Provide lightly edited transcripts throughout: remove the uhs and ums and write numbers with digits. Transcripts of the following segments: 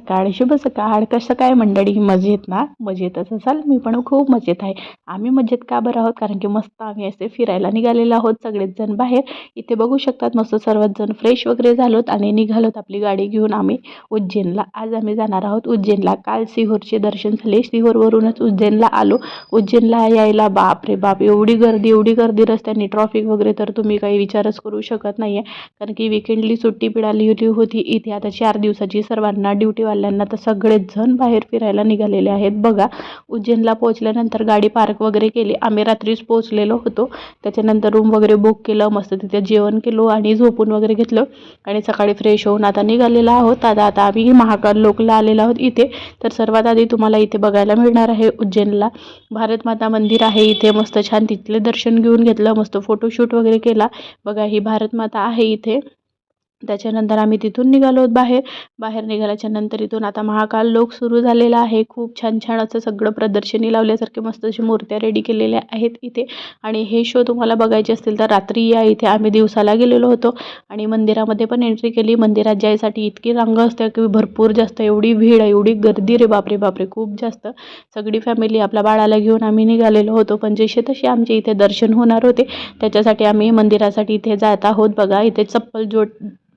सकाळ, शुभ सकाळ. कसं काय मंडळी, मजेत ना? मजेतच असाल, मी पण खूप मजेत आहे. आम्ही मजेत का बरं आहोत, कारण की मस्त आम्ही असे फिरायला निघालेलो आहोत सगळेच जण बाहेर. इथे बघू शकतात मस्त सर्वच जण फ्रेश वगैरे झालोत आणि निघालोत आपली गाडी घेऊन आम्ही उज्जैनला. आज आम्ही जाणार आहोत उज्जैनला. काल सिहोरचे दर्शन झाले, सिहोरवरूनच उज्जैनला आलो. उज्जैनला यायला बाप रे बाप, एवढी गर्दी रस्त्याने, ट्रॉफिक वगैरे तर तुम्ही काही विचारच करू शकत नाहीये. कारण की विकेंडली सुट्टी मिळाली होती इथे. आता 4 दिवसाची सर्वांना, ड्युटीवाल्यांना तर सगळेच जण बाहेर फिरायला निघालेले आहेत बघा. उज्जैनला पोहोचल्यानंतर गाडी पार्क वगैरे केली. आम्ही रात्रीच पोहोचलेलो होतो. त्याच्यानंतर रूम वगैरे बुक केलं, मस्त तिथे जेवण केलो आणि झोपून वगैरे घेतलं आणि सकाळी फ्रेश होऊन आता निघालेला आहोत. आता आम्ही महाकाल लोकला आलेलो आहोत इथे. तर सर्वात आधी तुम्हाला इथे बघायला मिळणार आहे उज्जैनला भारत माता मंदिर आहे. इथे मस्त छान तिथले दर्शन घेऊन घेतलं, मस्त फोटोशूट वगैरे केला. बघा ही भारत माता आहे इथे. त्याच्यानंतर आम्ही तिथून निघालो बाहेर निघाल्याच्या नंतर इथून आता महाकाल लोक सुरू झालेला आहे. खूप छान छान असं सगळं प्रदर्शनी लावल्यासारखे मस्त अशी मूर्त्या रेडी केलेल्या आहेत इथे. आणि हे शो तुम्हाला बघायचे असतील तर रात्री या इथे. आम्ही दिवसाला गेलेलो होतो आणि मंदिरामध्ये पण एंट्री केली. मंदिरात जायसाठी इतकी रांग असते की भरपूर जास्त, एवढी भीड, एवढी गर्दी रे बापरे खूप जास्त. सगळी फॅमिली आपल्या बाळाला घेऊन आम्ही निघालेलो होतो, पण जसे तसे आमचे इथे दर्शन होणार होते त्याच्यासाठी आम्ही मंदिरासाठी इथे जात आहोत. बघा इथे चप्पल जोड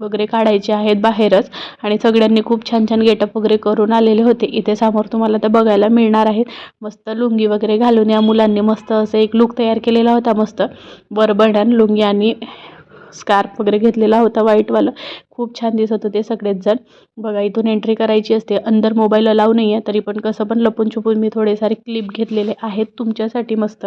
वगैरे काढायचे आहेत बाहेरच आणि सगळ्यांनी खूप छान छान गेटअप वगैरे करून आलेले होते. इथे समोर तुम्हाला तर बघायला मिळणार आहे मस्त लुंगी वगैरे घालून या मुलांनी मस्त असं एक लुक तयार केलेला होता. मस्त बरबंडन लुंगी आणि स्कार्फ वगैरे घेतलेला होता व्हाईटवालं. खूप छान दिसत होते सगळेच जण. बघा इथून एंट्री करायची असते. अंदर मोबाईल अलाव नाही आहे, तरी पण कसं पण लपून छुपून मी थोडे सारे क्लिप घेतलेले आहेत तुमच्यासाठी मस्त.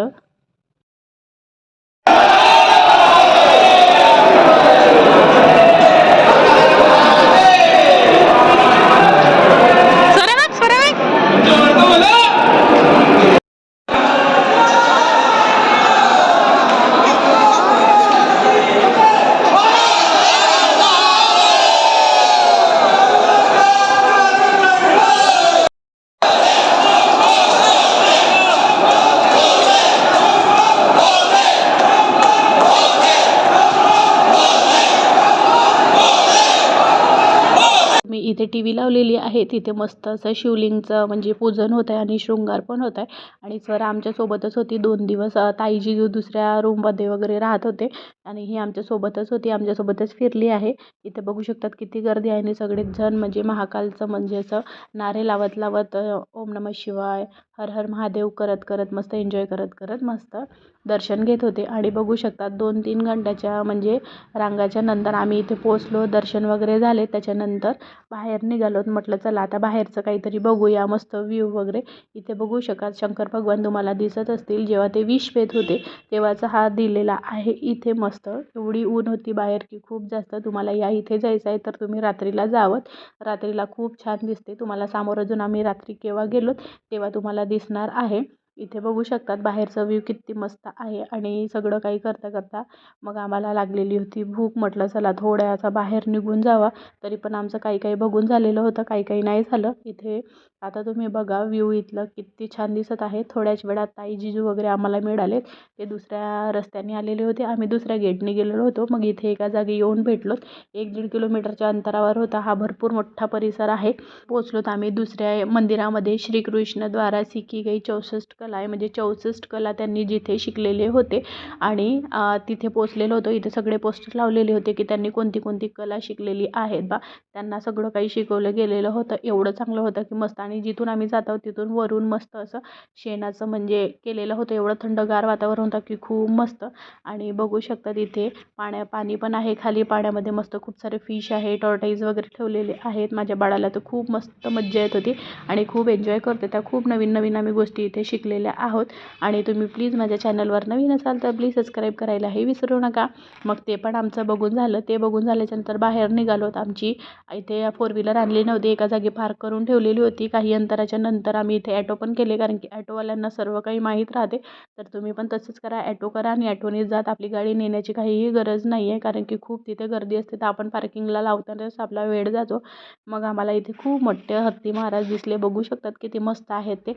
मी इथे टी व्ही लावलेली आहे. तिथे मस्त असं शिवलिंगचं म्हणजे पूजन होत आहे आणि शृंगार पण होत आहे. आणि सर आमच्यासोबतच होती 2 दिवस. ताईजी दुसऱ्या रूममध्ये वगैरे राहत होते आणि ही आमच्यासोबतच होती, आमच्यासोबतच फिरली आहे. इथे बघू शकतात किती गर्दी आहे आणि सगळेच जण म्हणजे महाकालचं म्हणजे असं नारे लावत लावत ओम नमः शिवाय, हर हर महादेव करत करत मस्त एन्जॉय करत करत मस्त दर्शन घेत होते. आणि बघू शकतात 2-3 घंट्याच्या म्हणजे रांगाच्या नंतर आम्ही इथे पोचलो. दर्शन वगैरे झाले. त्याच्यानंतर बाहेर निघालोत. म्हटलं चला आता बाहेरचं काहीतरी बघूया, मस्त व्ह्यू वगैरे. इथे बघू शकाल शंकर भगवान तुम्हाला दिसत असतील. जेव्हा ते विष पेत होते तेव्हाचा हा दिलेला आहे इथे मस्त. एवढी ऊन होती बाहेर की खूप जास्त. तुम्हाला या इथे जायचं आहे तर तुम्ही रात्रीला जावं. रात्रीला खूप छान दिसते. तुम्हाला सामोरं अजून आम्ही रात्री केव्हा गेलोत तेव्हा तुम्हाला दिसणार आहे. इथे बघू शकतात बाहेरचा व्ह्यू किती मस्त आहे. आणि सगळं काही करता करता मग आम्हाला लागलेली होती भूक. म्हटलं चला थोड्याचा बाहेर निघून जावा. तरी पण आमचं काही काही बघून झालेलं होतं, काही काही नाही झालं. इथे आता तुम्ही बघा व्ह्यू इथलं किती छान दिसत आहे. थोड्याच वेळात ताई जिजू वगैरे आम्हाला मिळालेत. ते दुसऱ्या रस्त्याने आलेले होते, आम्ही दुसऱ्या गेटने गेलेलो होतो. मग इथे एका जागी येऊन भेटलोत. 1-1.5 किलोमीटरच्या अंतरावर होता हा भरपूर मोठा परिसर आहे. पोचलोत आम्ही दुसऱ्या मंदिरामध्ये. श्रीकृष्ण द्वारा सीखी गई 64 कला आहे, म्हणजे 64 कला त्यांनी जिथे शिकलेले होते आणि तिथे पोचलेलो होतो. इथे सगळे पोस्टर लावलेले होते की त्यांनी कोणती कोणती कला शिकलेली आहेत बा. त्यांना सगळं काही शिकवलं गेलेलं होतं. एवढं चांगलं होतं की मस्त. आणि जिथून आम्ही जात आहोत तिथून वरून मस्त असं शेणाचं म्हणजे केलेलं होतं. एवढं थंडगार वातावरण होतं की खूप मस्त. आणि बघू शकता तिथे पाणी पण आहे खाली. पाण्यामध्ये मस्त खूप सारे फिश आहे, टॉर्टाईज वगैरे ठेवलेले आहेत. माझ्या बाळाला तर खूप मस्त मज्जा येत होती आणि खूप एन्जॉय करते. त्या खूप नवीन नवीन आम्ही गोष्टी इथे शिकलेल्या आहोत. आणि तुम्ही प्लीज माझ्या चॅनलवर नवीन असाल तर प्लीज सबस्क्राईब करायलाही विसरू नका. मग ते पण आमचं बघून झालं. ते बघून झाल्याच्यानंतर बाहेर निघालोत. आमची इथे 4 व्हीलर आणली नव्हती, एका जागी पार्क करून ठेवलेली होती. काही अंतराच्या नंतर आम्ही इथे ॲटो पण केले, कारण की ॲटोवाल्यांना सर्व काही माहीत राहते. तर तुम्ही पण तसंच करा, ॲटो करा आणि ॲटोने जात. आपली गाडी नेण्याची काहीही गरज नाही आहे, कारण की खूप तिथे गर्दी असते. तर आपण पार्किंगला लावतानाच आपला वेळ जातो. मग आम्हाला इथे खूप मोठे हत्ती महाराज दिसले. बघू शकतात किती मस्त आहेत ते.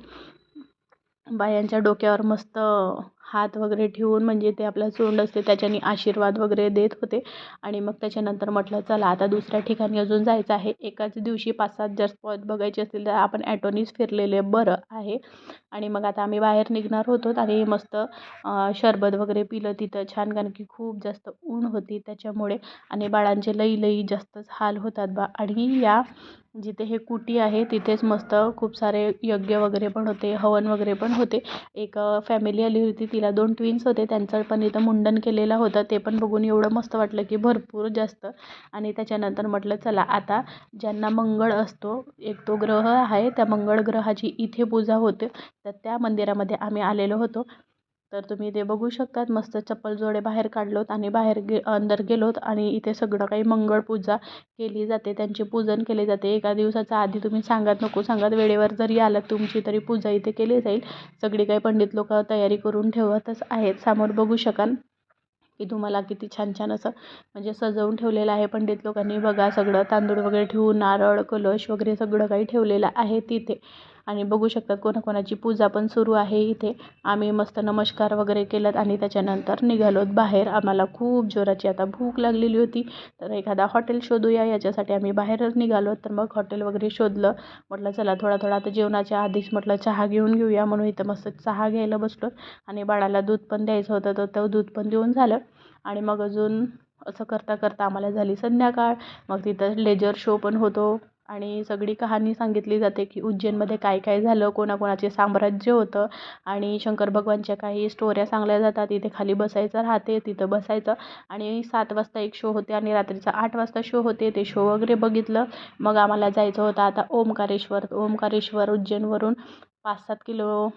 बायांच्या डोक्यावर मस्त हात वगैरे ठेवून म्हणजे ते आपलं सोंड असते त्याच्याने आशीर्वाद वगैरे देत होते. आणि मग त्याच्यानंतर म्हटलं चला आता दुसऱ्या ठिकाणी अजून जायचं आहे. एकाच दिवशी 5-7 जर स्पॉट बघायचे असतील तर आपण ॲटोनीच फिरलेले बरं आहे. आणि मग आता आम्ही बाहेर निघणार होतो आणि मस्त सरबत वगैरे पिलं तिथं छान, कारण की खूप जास्त ऊन होती त्याच्यामुळे. आणि बाळांचे लई जास्तच हाल होतात आणि या जिथे हे कुटी आहे तिथेच मस्त खूप सारे यज्ञ वगैरे पण होते, हवन वगैरे पण होते. एक फॅमिली आली होती, तिला 2 ट्विन्स होते, त्यांचं पण इथं मुंडन केलेलं होतं. ते पण बघून एवढं मस्त वाटलं की भरपूर जास्त. आणि त्याच्यानंतर म्हटलं चला आता ज्यांना मंगळ असतो, एक तो ग्रह आहे, त्या मंगळ ग्रहाची इथे पूजा होते, तर त्या मंदिरामध्ये आम्ही आलेलो होतो. तर तुम्ही ते बघू शकतात. मस्त चप्पल जोडे बाहेर काढलोत आणि बाहेर अंदर गेलोत आणि इथे सगळं काही मंगळ पूजा केली जाते, त्यांचे पूजन केले जाते. एका दिवसाच्या आधी तुम्ही सांगत नको सांगत वेळेवर जरी आलात तुमची तरी पूजा इथे केली जाईल. सगळी काही पंडित लोक तयारी करून ठेवतच आहेत. समोर बघू शकाल की तुम्हाला किती छान छान असं म्हणजे सजवून ठेवलेलं आहे पंडित लोकांनी. बघा सगळं तांदूळ वगैरे ठेवून नारळ कलश वगैरे सगळं काही ठेवलेलं आहे तिथे. आणि बघू शकतात कोणाकोणाची पूजा पण सुरू आहे इथे. आम्ही मस्त नमस्कार वगैरे केलं आणि त्याच्यानंतर निघालोत बाहेर. आम्हाला खूप जोराची आता भूक लागलेली होती, तर एखादा हॉटेल शोधूया याच्यासाठी आम्ही बाहेरच निघालो. तर मग हॉटेल वगैरे शोधलं. म्हटलं चला थोडा आता जेवणाच्या आधीच म्हटलं चहा घेऊन घेऊया, म्हणून इथं मस्त चहा घ्यायला बसलो. आणि बाळाला दूध पण द्यायचं होतं, तर तो दूध पण देऊन झालं. आणि मग अजून असं करता आम्हाला झाली संध्याकाळ. मग तिथं लेजर शो पण होतो आणि सगळी कहाणी सांगितली जाते की उज्जैनमध्ये काय काय झालं, कोणाकोणाचे साम्राज्य होतं. आणि शंकर भगवानच्या काही स्टोऱ्या सांगल्या जातात. इथे खाली बसायचं राहते, तिथं बसायचं. आणि 7 वाजता एक शो होते आणि रात्रीचा 8 वाजता शो होते. ते शो वगैरे बघितलं. मग आम्हाला जायचं होतं आता ओंकारेश्वर उज्जैनवरून 5-7 किलो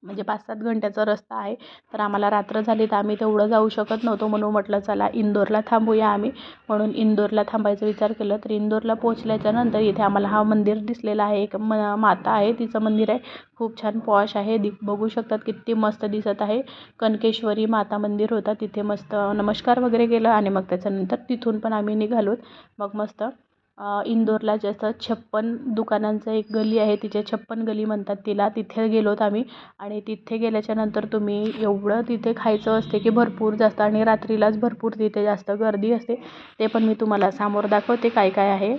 म्हणजे 5-7 घंट्याचा रस्ता आहे. तर आम्हाला रात्र झाली तर आम्ही तेवढं जाऊ शकत नव्हतो, म्हणून म्हटलं चला इंदोरला थांबूया आम्ही. म्हणून इंदोरला थांबायचा विचार केला. तर इंदोरला पोहोचल्याच्या नंतर इथे आम्हाला हा मंदिर दिसलेला आहे. एक माता आहे, तिचं मंदिर आहे. खूप छान पॉश आहे. बघू शकतात किती मस्त दिसत आहे. कनकेश्वरी माता मंदिर होता, तिथे मस्त नमस्कार वगैरे केलं आणि मग त्याच्यानंतर तिथून पण आम्ही निघालोत. मग मस्त इंदोरला जसं 56 दुकानांचं एक गली आहे, तिचे 56 गली म्हणतात तिला, तिथे गेलोत आम्ही. आणि तिथे गेल्याच्यानंतर तुम्ही एवढं तिथे खायचं असते की भरपूर जास्त, आणि रात्रीलाच भरपूर तिथे जास्त गर्दी असते. ते पण मी तुम्हाला समोर दाखवते काय काय आहे.